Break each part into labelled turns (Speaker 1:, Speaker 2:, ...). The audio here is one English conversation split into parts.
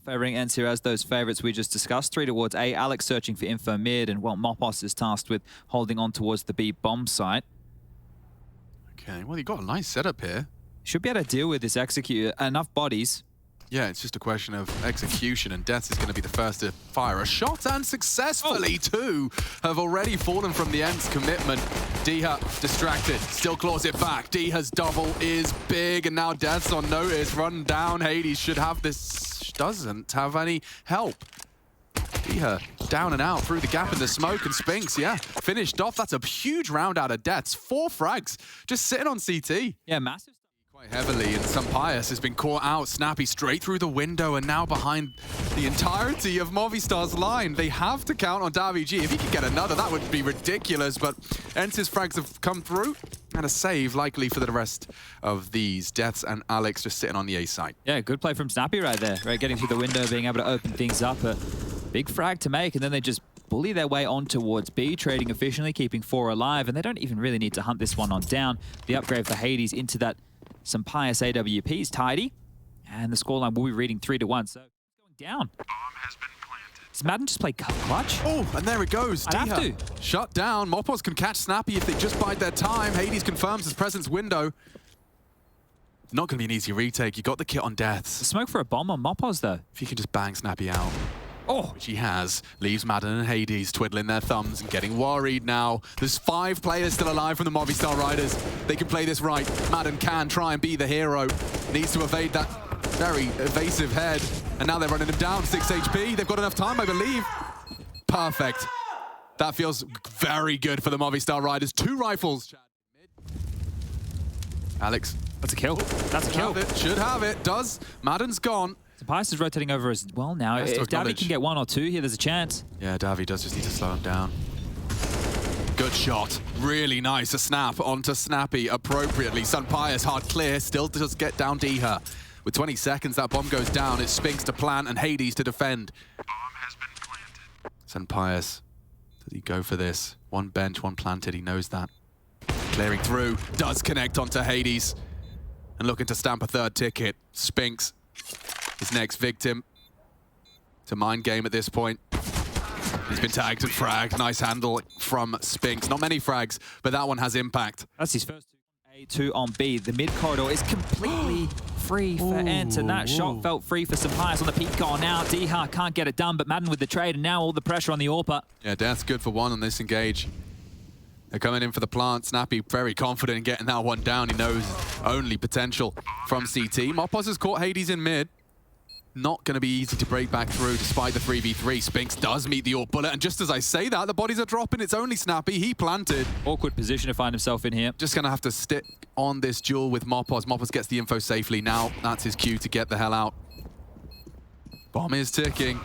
Speaker 1: Favoring ENCE here as those favorites we just discussed. 3 towards A. Alex searching for info mid, and well, Mopos is tasked with holding on towards the B bomb site.
Speaker 2: Okay, well, you got a nice setup here.
Speaker 1: Should be able to deal with this execute enough bodies.
Speaker 2: Yeah, it's just a question of execution, and Death is going to be the first to fire a shot, and successfully too have already fallen from the ENCE commitment. Diha distracted, still claws it back. Diha's double is big, and now Death's on notice. Run down, Hades should have this, doesn't have any help. Diha down and out through the gap in the smoke, and Spinks, yeah, finished off. That's a huge round out of Deaths. 4 frags, just sitting on CT.
Speaker 1: Yeah, massive.
Speaker 2: Quite heavily, and Sampaio has been caught out. Snappy straight through the window, and now behind the entirety of Movistar's line. They have to count on Davig. If he could get another, that would be ridiculous, but ENCE's frags have come through, and a save likely for the rest of these. Deaths and Alex just sitting on the A side.
Speaker 1: Yeah, good play from Snappy right there, right? Getting through the window, being able to open things up. A big frag to make, and then they just bully their way on towards B, trading efficiently, keeping 4 alive, and they don't even really need to hunt this one on down. The upgrade for Hades into that Sampaio AWP is tidy, and the scoreline will be reading 3-1, so going down.
Speaker 3: Bomb has been planted.
Speaker 1: Does Madden just play clutch?
Speaker 2: Oh, and there it goes.
Speaker 1: I'd have to.
Speaker 2: Shut down. Mopos can catch Snappy if they just bide their time. Hades confirms his presence window. Not going to be an easy retake. You got the kit on Deaths.
Speaker 1: The smoke for a bomb on Mopos, though.
Speaker 2: If you can just bang Snappy out.
Speaker 1: Oh,
Speaker 2: Which he has, leaves Madden and Hades twiddling their thumbs and getting worried now. There's 5 players still alive from the Movistar Riders. They can play this right. Madden can try and be the hero. Needs to evade that very evasive head. And now they're running him down, 6 HP. They've got enough time, I believe. Perfect. That feels very good for the Movistar Riders. 2 rifles, Chad. Alex.
Speaker 1: that's a kill. That's a kill.
Speaker 2: Should have it. Does. Madden's gone.
Speaker 1: Sampaio is rotating over as well now.
Speaker 2: Has to
Speaker 1: If Davi
Speaker 2: acknowledge.
Speaker 1: can get 1 or 2 here, there's a chance.
Speaker 2: Yeah, Davi does just need to slow him down. Good shot. Really nice. A snap onto Snappy appropriately. Sampaia's hard clear. Still does get down Diha. With 20 seconds, that bomb goes down. It's Spinks to plant and Hades to defend.
Speaker 3: Bomb has been planted.
Speaker 2: Sampaia's. Does he go for this? 1 bench, 1 planted. He knows that. Clearing through. Does connect onto Hades. And looking to stamp a 3rd ticket. Spinks. His next victim. It's a mind game at this point. He's been tagged and fragged. Nice handle from Spinks. Not many frags, but that one has impact.
Speaker 1: That's his first 2 on B. The mid corridor is completely free for ENCE, and that shot felt free for Sampaio on the peak goal now. Diha can't get it done, but Madden with the trade, and now all the pressure on the AWPer.
Speaker 2: Yeah, Death's good for 1 on this engage. They're coming in for the plant. Snappy very confident in getting that one down. He knows only potential from CT. Mopos has caught Hades in mid. Not going to be easy to break back through despite the 3v3. Spinks does meet the AWP bullet, and just as I say that, the bodies are dropping. It's only Snappy. He planted.
Speaker 1: Awkward position to find himself in here.
Speaker 2: Just going to have to stick on this duel with Mopos. Mopos gets the info safely. Now that's his cue to get the hell out. Bomb is ticking.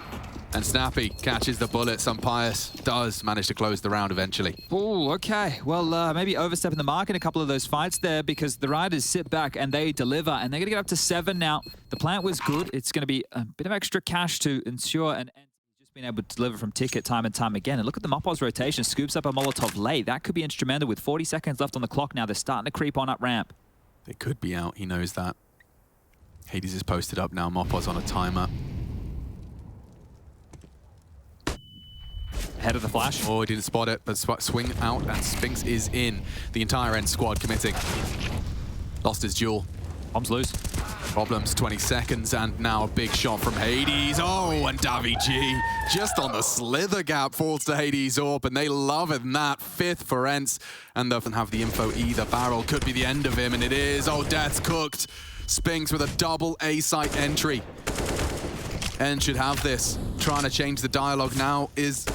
Speaker 2: And Snappy catches the bullet. Sampaio does manage to close the round eventually.
Speaker 1: Oh, okay. Well, maybe overstepping the mark in a couple of those fights there, because the Riders sit back and they deliver, and they're going to get up to 7 now. The plant was good. It's going to be a bit of extra cash to ensure, and just being able to deliver from ticket time and time again. And look at the Mopos rotation. Scoops up a Molotov late. That could be instrumental with 40 seconds left on the clock now. They're starting to creep on up ramp.
Speaker 2: They could be out. He knows that. Hades is posted up now. Mopos on a timer.
Speaker 1: Ahead of the flash.
Speaker 2: Oh, he didn't spot it, but swing out, and Spinks is in. The entire ENCE squad committing. Lost his duel.
Speaker 1: Bombs loose.
Speaker 2: Problems, 20 seconds, and now a big shot from Hades. Oh, and Davig just on the slither gap falls to Hades AWP, and they love it. And that 5th for ENCE, and they doesn't have the info either. Barrel could be the end of him, and it is. Oh, Death's cooked. Spinks with a double A site entry. ENCE should have this. Trying to change the dialogue now is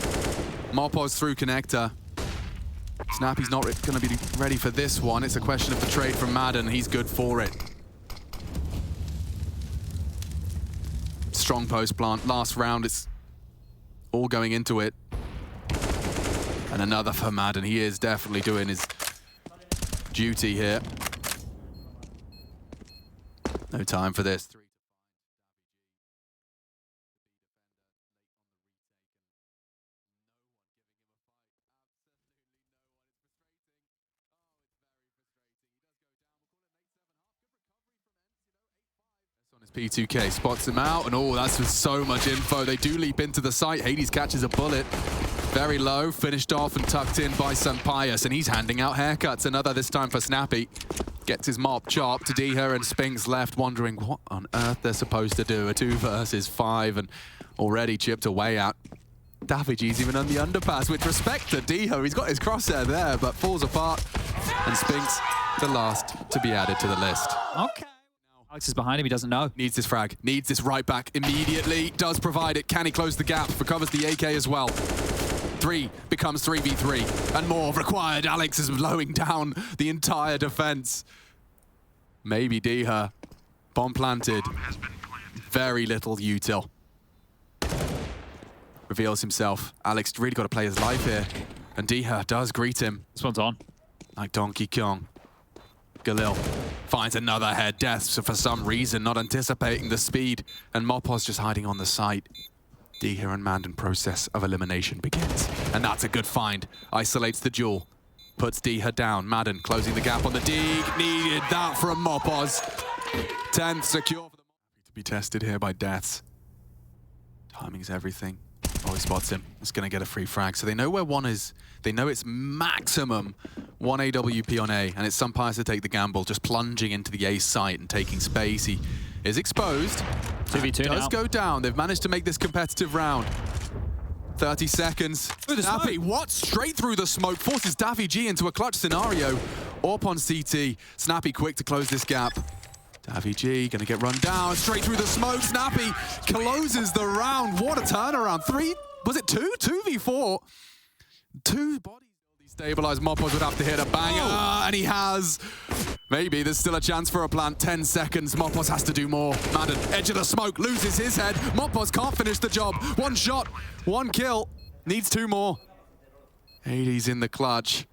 Speaker 2: Mopos through connector. Snappy's not going to be ready for this one. It's a question of the trade from Madden. He's good for it. Strong post plant. Last round, it's all going into it. And another for Madden. He is definitely doing his duty here. No time for this. P2K spots him out, and oh, that's with so much info. They do leap into the site. Hades catches a bullet. Very low, finished off and tucked in by Sunpius, and he's handing out haircuts. Another this time for Snappy. Gets his mop chopped. Diha and Spinks left wondering what on earth they're supposed to do. A 2 versus 5 and already chipped away at. Daviji's even on the underpass. With respect to Diha, he's got his crosshair there, but falls apart. And Spinks, the last to be added to the list.
Speaker 1: Okay. Alex is behind him, he doesn't know.
Speaker 2: Needs this frag, needs this right back immediately. Does provide it. Can he close the gap? Recovers the AK as well. 3 becomes 3v3 and more required. Alex is blowing down the entire defense. Maybe Diha. Bomb planted.
Speaker 3: Bomb has been planted.
Speaker 2: Very little util. Reveals himself. Alex really got to play his life here. And Diha does greet him.
Speaker 1: This one's on.
Speaker 2: Like Donkey Kong. Galil finds another head. Death, so for some reason, not anticipating the speed. And Mopos just hiding on the site. Diha and Mandan process of elimination begins. And that's a good find. Isolates the duel. Puts Diha down. Madden closing the gap on the dig. Needed that from Mopos. 10th secure for the to be tested here by Deaths. Timing's everything. Oh, he spots him. It's going to get a free frag. So they know where one is. They know it's maximum 1 AWP on A, and it's Sunpius to take the gamble, just plunging into the A site and taking space. He is exposed.
Speaker 1: 2v2
Speaker 2: does
Speaker 1: now.
Speaker 2: go down. They've managed to make this competitive round. 30 seconds. Snappy, what? Straight through the smoke. Forces Davij into a clutch scenario. Orp on CT. Snappy quick to close this gap. Davij gonna get run down. Straight through the smoke. Snappy closes the round. What a turnaround. 3, was it 2? 2v4. 2 bodies. Destabilized. Mopos would have to hit a banger. And he has. Maybe there's still a chance for a plant. 10 seconds. Mopos has to do more. Madden, edge of the smoke, loses his head. Mopos can't finish the job. 1 shot, 1 kill. Needs 2 more. Hades in the clutch.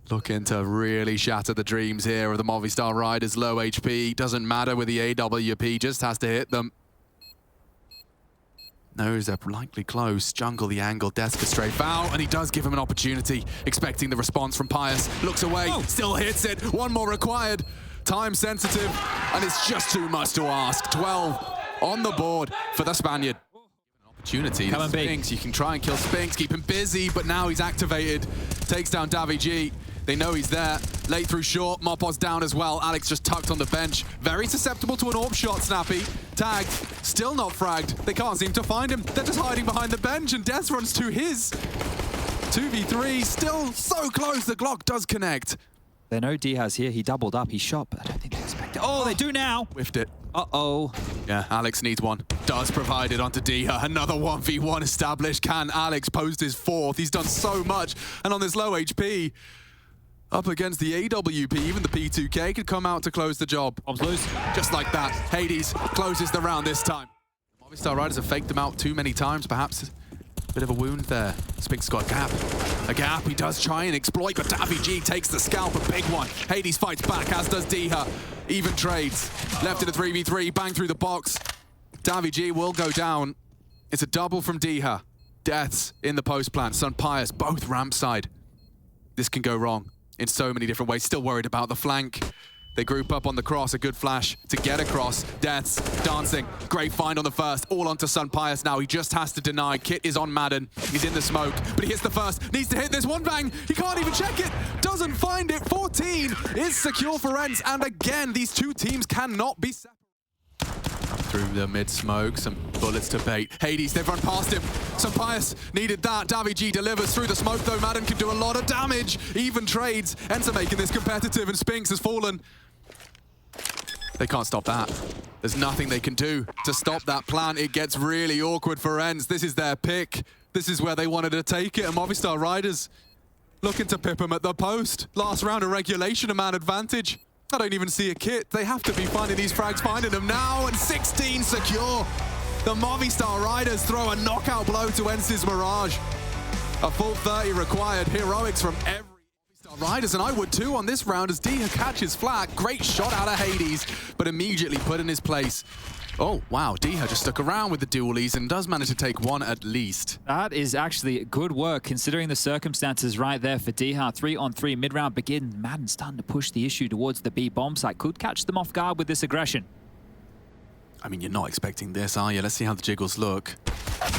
Speaker 2: Looking to really shatter the dreams here of the Movistar Riders. Low HP. Doesn't matter with the AWP. Just has to hit them. Knows they're likely close. Jungle the angle. Deska strafe out, and he does give him an opportunity. Expecting the response from Pius. Looks away. Still hits it. 1 more required. Time sensitive, and it's just too much to ask. 12 on the board for the Spaniard. Opportunity.
Speaker 1: Come on,
Speaker 2: Spinks. You can try and kill Spinks. Keep him busy, but now he's activated. Takes down Davij. They know he's there. Late through short. Mopos down as well. Alex just tucked on the bench. Very susceptible to an AWP shot, Snappy. Tagged. Still not fragged. They can't seem to find him. They're just hiding behind the bench, and Death runs to his. 2v3. Still so close. The Glock does connect.
Speaker 1: They know Diha's here. He doubled up. He shot, but I don't think they expect it. Oh, they do now.
Speaker 2: Whiffed it.
Speaker 1: Uh-oh.
Speaker 2: Yeah, Alex needs one. Does provide it onto Diha. Another 1v1 established. Can Alex post his 4th? He's done so much. And on this low HP, up against the AWP, even the P2K could come out to close the job.
Speaker 1: Bombs loose.
Speaker 2: Just like that, Hades closes the round this time. Movistar Riders have faked them out too many times, perhaps. A bit of a wound there. Spinks got a gap. A gap he does try and exploit, but Davij takes the scalp, a big one. Hades fights back, as does Diha. Even trades. Left in a 3v3, bang through the box. Davij will go down. It's a double from Diha. Deaths in the post plant. Sunpius, both ramp side. This can go wrong in so many different ways. Still worried about the flank. They group up on the cross, a good flash to get across. Deaths, dancing, great find on the first, all onto Sunpius now. He just has to deny. Kit is on Madden, he's in the smoke, but he hits the first, needs to hit this 1 bang. He can't even check it, doesn't find it. 14 is secure for ENCE, and again, these 2 teams cannot be separated. Through the mid-smoke, some bullets to bait. Hades, they've run past him. Sunpius needed that. Davij delivers through the smoke, though. Madden can do a lot of damage. Even trades. ENCE making this competitive, and Spinks has fallen. They can't stop that. There's nothing they can do to stop that plan. It gets really awkward for ENCE. This is their pick. This is where they wanted to take it. And Movistar Riders looking to pip them at the post. Last round of regulation, a man advantage. I don't even see a kit. They have to be finding these frags, finding them now, and 16 secure. The Movistar Riders throw a knockout blow to ENCE's Mirage. A full 30 required. Heroics from every Movistar Riders, and I would too on this round as Diha catches flat. Great shot out of Hades, but immediately put in his place. Oh, wow, Diha just stuck around with the dualies and does manage to take 1 at least.
Speaker 1: That is actually good work, considering the circumstances right there for Diha. 3-on-3 mid-round begin. Madden starting to push the issue towards the B bomb site. Could catch them off guard with this aggression.
Speaker 2: I mean, you're not expecting this, are you? Let's see how the jiggles look.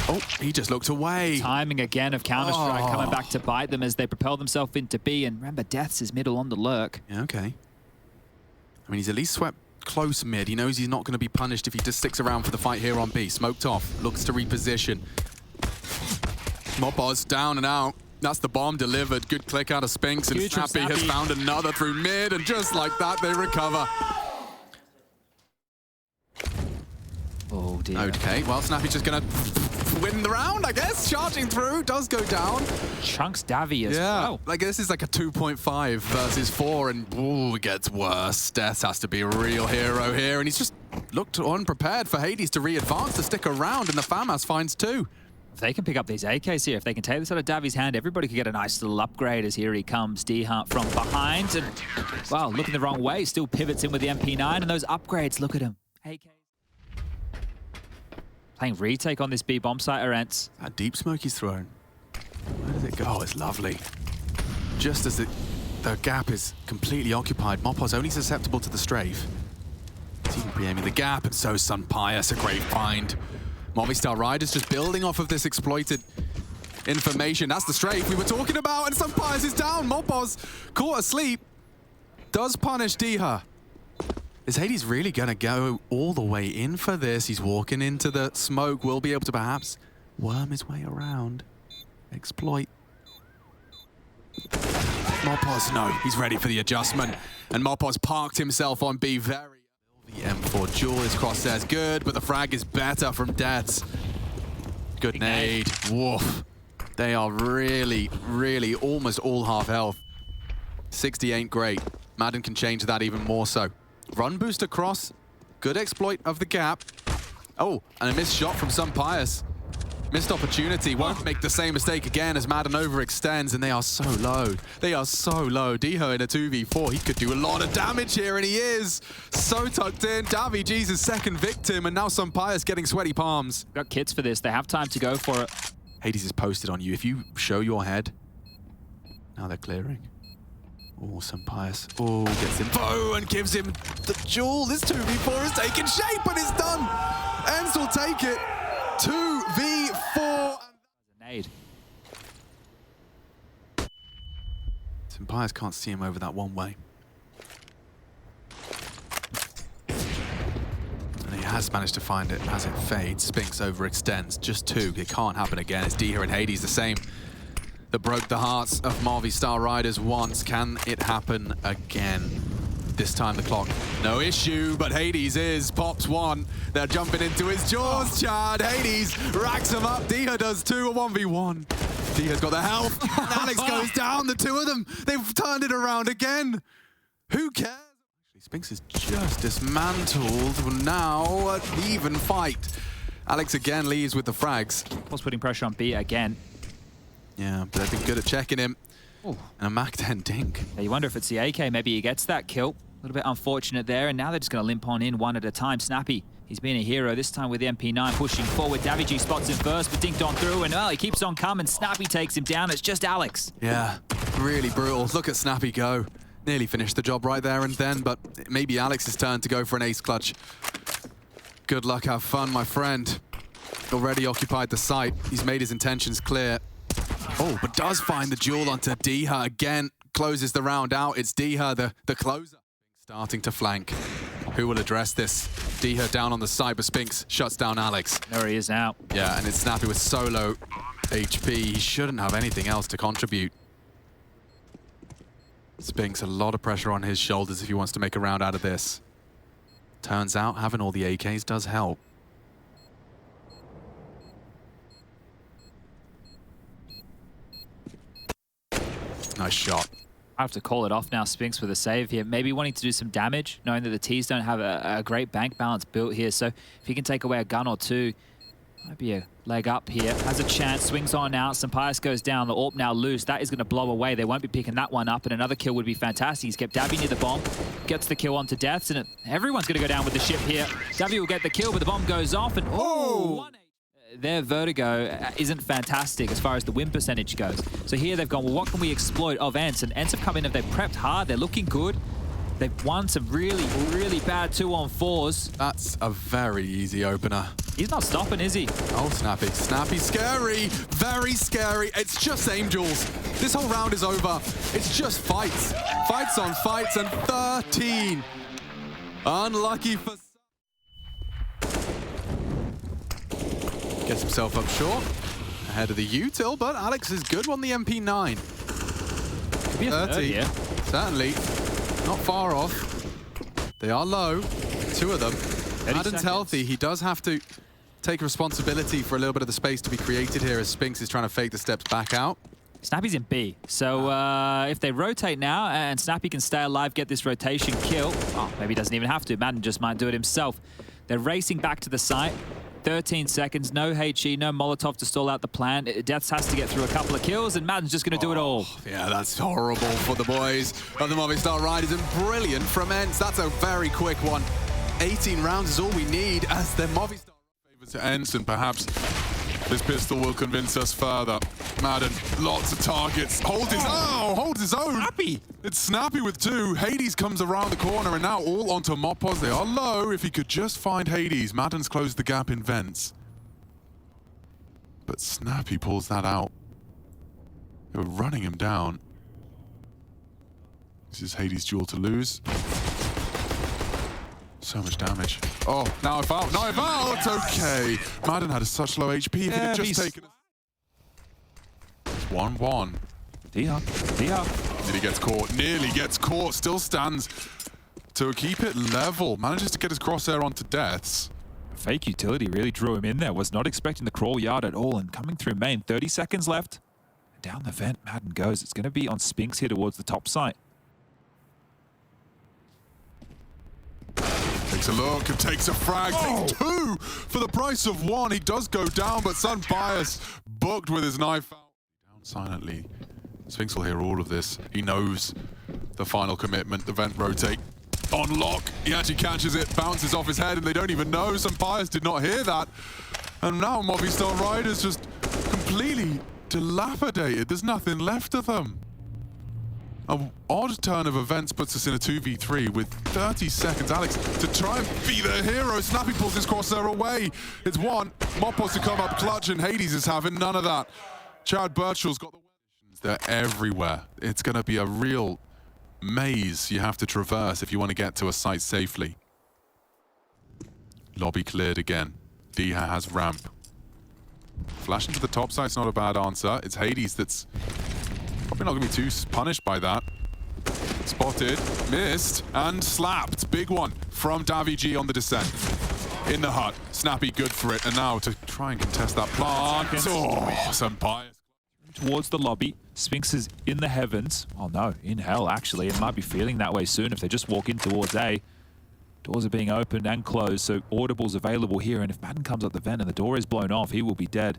Speaker 2: Oh, he just looked away.
Speaker 1: Timing again of Counter-Strike coming back to bite them as they propel themselves into B. And remember, Death's is middle on the lurk.
Speaker 2: Yeah, okay. I mean, he's at least swept close mid. He knows he's not going to be punished if he just sticks around for the fight here on B. Smoked off, looks to reposition. Mopos down and out. That's the bomb delivered. Good click out of Spinks, and Snappy has found another through mid, and just like that, they recover.
Speaker 1: Oh dear.
Speaker 2: Okay, well, Snappy's just gonna win the round, I guess. Charging through, does go down.
Speaker 1: Chunks Davi as well.
Speaker 2: Like this is like a 2.5 versus 4, and ooh, it gets worse. Death has to be a real hero here, and he's just looked unprepared for Hades to re-advance, to stick around, and the FAMAS finds 2.
Speaker 1: If they can pick up these AKs here, if they can take this out of Davi's hand, everybody could get a nice little upgrade as here he comes, D-Hunt from behind. And, well, looking the wrong way, still pivots in with the MP9, and those upgrades, look at him. AKs. Playing retake on this B bomb site, ENCE.
Speaker 2: That deep smoke he's thrown. Where does it go? Oh, it's lovely. Just as the gap is completely occupied, Mopos only susceptible to the strafe. He's even pre-aiming the gap, and so Sun Pius, a great find. Movistar Riders just building off of this exploited information. That's the strafe we were talking about, and Sun Pius is down. Mopos caught asleep. Does punish Diha. Is Hades really gonna go all the way in for this? He's walking into the smoke. Will be able to perhaps worm his way around. Exploit. Mopos, no, he's ready for the adjustment. And Mopos parked himself on B very. The M4 duel is crosshairs good, but the frag is better from Deaths. Good nade. Woof. They are really, really almost all half health. 60 ain't great. Madden can change that even more so. Run boost across. Good exploit of the gap. Oh, and a missed shot from Sun Pius. Missed opportunity. Won't make the same mistake again as Madden overextends, and they are so low. They are so low. Diho in a 2v4. He could do a lot of damage here, and he is. So tucked in. Davi G's his second victim, and now Sun Pius getting sweaty palms.
Speaker 1: Got kits for this. They have time to go for it.
Speaker 2: Hades is posted on you. If you show your head, now they're clearing. Oh, Sun Pius. Oh, gets him. Oh, and gives him the jewel. This 2v4 is taking shape, and it's done. ENCE will take it. 2v4.
Speaker 1: Nade.
Speaker 2: Sun Pius can't see him over that one way. And he has managed to find it as it fades. Spinks overextends. Just 2. It can't happen again. It's Diha and Hades the same that broke the hearts of Movistar Riders once. Can it happen again? This time the clock, no issue, but Hades is. Pops 1. They're jumping into his jaws, Chad. Hades racks him up. Diha does 2, a 1v1. Diha's got the health. And Alex goes down. The 2 of them, they've turned it around again. Who cares? Spinks is just dismantled. Now an even fight. Alex again leaves with the frags.
Speaker 1: Was putting pressure on B again.
Speaker 2: Yeah, but they've been good at checking him.
Speaker 1: Ooh.
Speaker 2: And a Mach 10 dink.
Speaker 1: Yeah, you wonder if it's the AK. Maybe he gets that kill. A little bit unfortunate there, and now they're just going to limp on in one at a time. Snappy, he's been a hero this time with the MP9 pushing forward. Davigi spots him first, but dinked on through, and well, he keeps on coming. Snappy takes him down. It's just Alex.
Speaker 2: Yeah, really brutal. Look at Snappy go. Nearly finished the job right there and then, but maybe Alex's turn to go for an ace clutch. Good luck, have fun, my friend. Already occupied the site. He's made his intentions clear. Oh, but does find the duel onto Diha again. Closes the round out. It's Diha, the closer. Starting to flank. Who will address this? Diha down on the side, but Spinks shuts down Alex.
Speaker 1: There he is now.
Speaker 2: Yeah, and it's Snappy with solo HP. He shouldn't have anything else to contribute. Spinks, a lot of pressure on his shoulders if he wants to make a round out of this. Turns out having all the AKs does help. Nice shot.
Speaker 1: I have to call it off now, Spinks, with a save here. Maybe wanting to do some damage, knowing that the T's don't have a great bank balance built here. So if he can take away a gun or two, might be a leg up here. Has a chance, swings on out. Sun Pius goes down. The AWP now loose. That is going to blow away. They won't be picking that one up, and another kill would be fantastic. He's kept Davi near the bomb. Gets the kill onto Deaths, and everyone's going to go down with the ship here. Davi will get the kill, but the bomb goes off, and oh! Their vertigo isn't fantastic as far as the win percentage goes. So here they've gone, well, what can we exploit of ENCE? And ENCE have come in and they've prepped hard. They're looking good. They've won some really, really bad 2-on-4s.
Speaker 2: That's a very easy opener.
Speaker 1: He's not stopping, is he?
Speaker 2: Oh, Snappy. Snappy, scary. Very scary. It's just Angels. This whole round is over. It's just fights. Fights on fights, and 13. Unlucky for... Gets himself up short. Ahead of the util, but Alex is good on the MP9.
Speaker 1: Could be a
Speaker 2: 30.
Speaker 1: yeah.
Speaker 2: Certainly. Not far off. They are low. Two of them. Madden's healthy. He does have to take responsibility for a little bit of the space to be created here as Spinks is trying to fake the steps back out.
Speaker 1: Snappy's in B, so if they rotate now and Snappy can stay alive, get this rotation kill, oh, maybe he doesn't even have to. Madden just might do it himself. They're racing back to the site. 13 seconds, no HE, no Molotov to stall out the plan. Deaths has to get through a couple of kills, and Madden's just going to do it all.
Speaker 2: Yeah, that's horrible for the boys of the Movistar Riders, and brilliant from ENCE. That's a very quick one. 18 rounds is all we need as the Movistar
Speaker 4: to ENCE, and perhaps this pistol will convince us further. Madden, lots of targets. Holds his own.
Speaker 1: Snappy.
Speaker 4: It's Snappy with 2. Hades comes around the corner, and now all onto Mopos. They are low. If he could just find Hades. Madden's closed the gap in vents. But Snappy pulls that out. They were running him down. This is Hades' duel to lose. So much damage. Oh, now I foul. Now I foul. It's okay. Madden had such low HP. If he had just taken it. It's 1-1.
Speaker 1: D-Hop.
Speaker 4: Nearly gets caught. Nearly gets caught. Still stands to keep it level. Manages to get his crosshair onto Deaths.
Speaker 5: Fake utility really drew him in there. Was not expecting the crawl yard at all. And coming through main, 30 seconds left. Down the vent, Madden goes. It's going to be on Spinks here towards the top site.
Speaker 4: Takes a look and takes a frag. Takes 2 for the price of 1. He does go down, but Sun Bias booked with his knife. Down silently. Spinks will hear all of this. He knows the final commitment. The vent rotate on lock. He actually catches it, bounces off his head, and they don't even know. Sun Bias did not hear that. And now Movistar Riders just completely dilapidated. There's nothing left of them. An odd turn of events puts us in a 2v3 with 30 seconds. Alex to try and be the hero. Snappy pulls his crosshair away. It's 1. Mopos to come up clutch, and Hades is having none of that. Chad Birchall's got the weapons. They're everywhere. It's going to be a real maze you have to traverse if you want to get to a site safely. Lobby cleared again. Diha has ramp. Flash into the top site's not a bad answer. It's Hades that's probably not going to be too punished by that. Spotted, missed, and slapped. Big one from Davy on the descent. In the hut. Snappy good for it. And now to try and contest that plant. Oh, some bias.
Speaker 5: Towards the lobby. Spinks is in the heavens. Oh no, in hell actually. It might be feeling that way soon if they just walk in towards A. Doors are being opened and closed, so audible's available here. And if Madden comes up the vent and the door is blown off, he will be dead.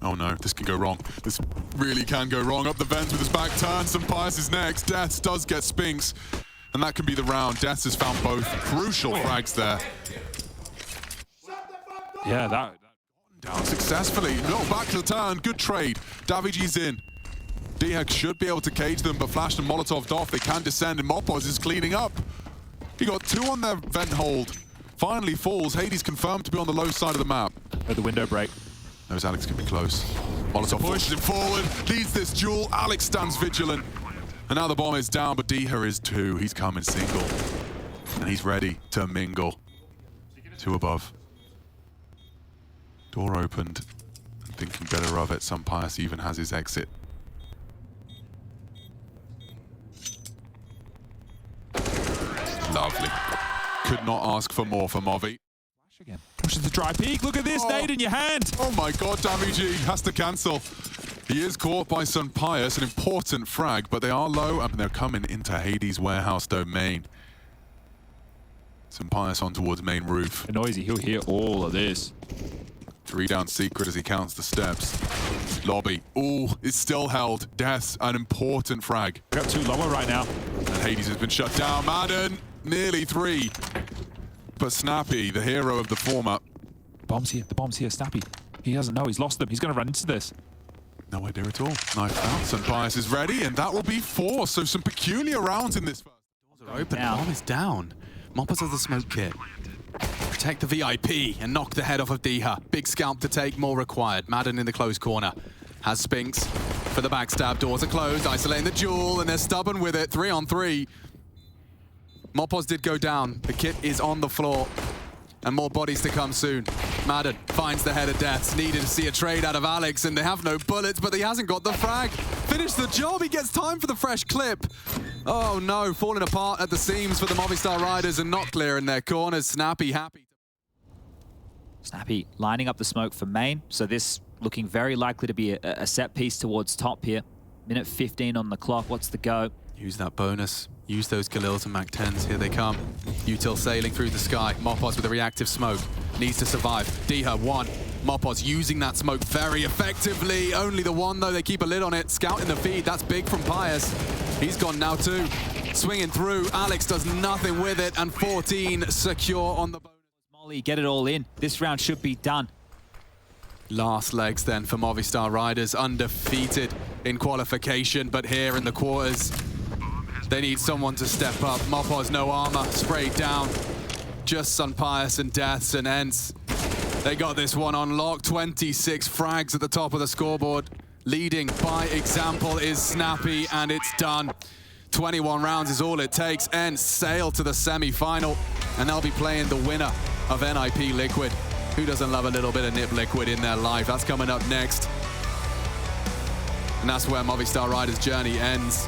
Speaker 4: Oh no, this can go wrong. This really can go wrong. Up the vents with his back turned. Some Pius is next. Deaths does get Spinks, and that can be the round. Deaths has found both crucial frags there.
Speaker 5: Yeah, that
Speaker 4: Down successfully. No, back to the turn. Good trade. Daviji's in. Dihak should be able to cage them, but Flash and Molotov off. They can descend, and Mopos is cleaning up. He got 2 on their vent hold. Finally falls. Hades confirmed to be on the low side of the map.
Speaker 5: at the window break.
Speaker 4: Knows Alex can be close. Molotov pushes him forward, leads this duel. Alex stands vigilant. And now the bomb is down, but Diha is too. He's coming single. And he's ready to mingle. 2 above. Door opened. And thinking better of it, Sun Pius even has his exit. Lovely. Could not ask for more for Movi.
Speaker 5: Again. Pushes the dry peak. Look at this, nade in your hand.
Speaker 4: Oh my god, Davy has to cancel. He is caught by Sun Pius, an important frag, but they are low and they're coming into Hades' warehouse domain. Sun Pius on towards main roof.
Speaker 5: Noisy, he'll hear all of this.
Speaker 4: 3 down secret as he counts the steps. Lobby. Ooh, it's still held. Death's an important frag.
Speaker 5: We got 2 lower right now.
Speaker 4: And Hades has been shut down. Madden, nearly 3. But Snappy, the hero of the former.
Speaker 5: The bomb's here, Snappy. He doesn't know, he's lost them. He's going to run into this.
Speaker 4: No idea at all. Knife out. Sun Bias is ready, and that will be 4. So some peculiar rounds in this first.
Speaker 2: Doors are open. Bomb is down. Moppers has the smoke kit. Protect the VIP and knock the head off of Diha. Big scalp to take, more required. Madden in the close corner. Has Spinks for the backstab. Doors are closed, isolating the duel, and they're stubborn with it. 3 on 3. Mopos did go down. The kit is on the floor. And more bodies to come soon. Madden finds the head of deaths. Needed to see a trade out of Alex, and they have no bullets, but he hasn't got the frag. Finish the job, he gets time for the fresh clip. Oh no, falling apart at the seams for the Movistar Riders and not clear in their corners. Snappy happy.
Speaker 1: Snappy lining up the smoke for main, so this looking very likely to be a set piece towards top here. Minute 15 on the clock, what's the go?
Speaker 2: Use that bonus. Use those Khalils and Mac 10s. Here they come. Util sailing through the sky. Mopos with a reactive smoke. Needs to survive. Diha 1. Mopos using that smoke very effectively. Only the 1 though. They keep a lid on it. Scout in the feed. That's big from Pius. He's gone now too. Swinging through. Alex does nothing with it. And 14 secure on the bonus.
Speaker 1: Molly, get it all in. This round should be done.
Speaker 2: Last legs then for Movistar Riders. Undefeated in qualification. But here in the quarters, they need someone to step up. Mopos, no armor, sprayed down. Just Sun Pius and Deaths and ENCE. They got this one on lock. 26 frags at the top of the scoreboard. Leading by example is Snappy, and it's done. 21 rounds is all it takes. ENCE sail to the semi-final, and they'll be playing the winner of NIP Liquid. Who doesn't love a little bit of NIP Liquid in their life? That's coming up next. And that's where Movistar Riders' journey ends.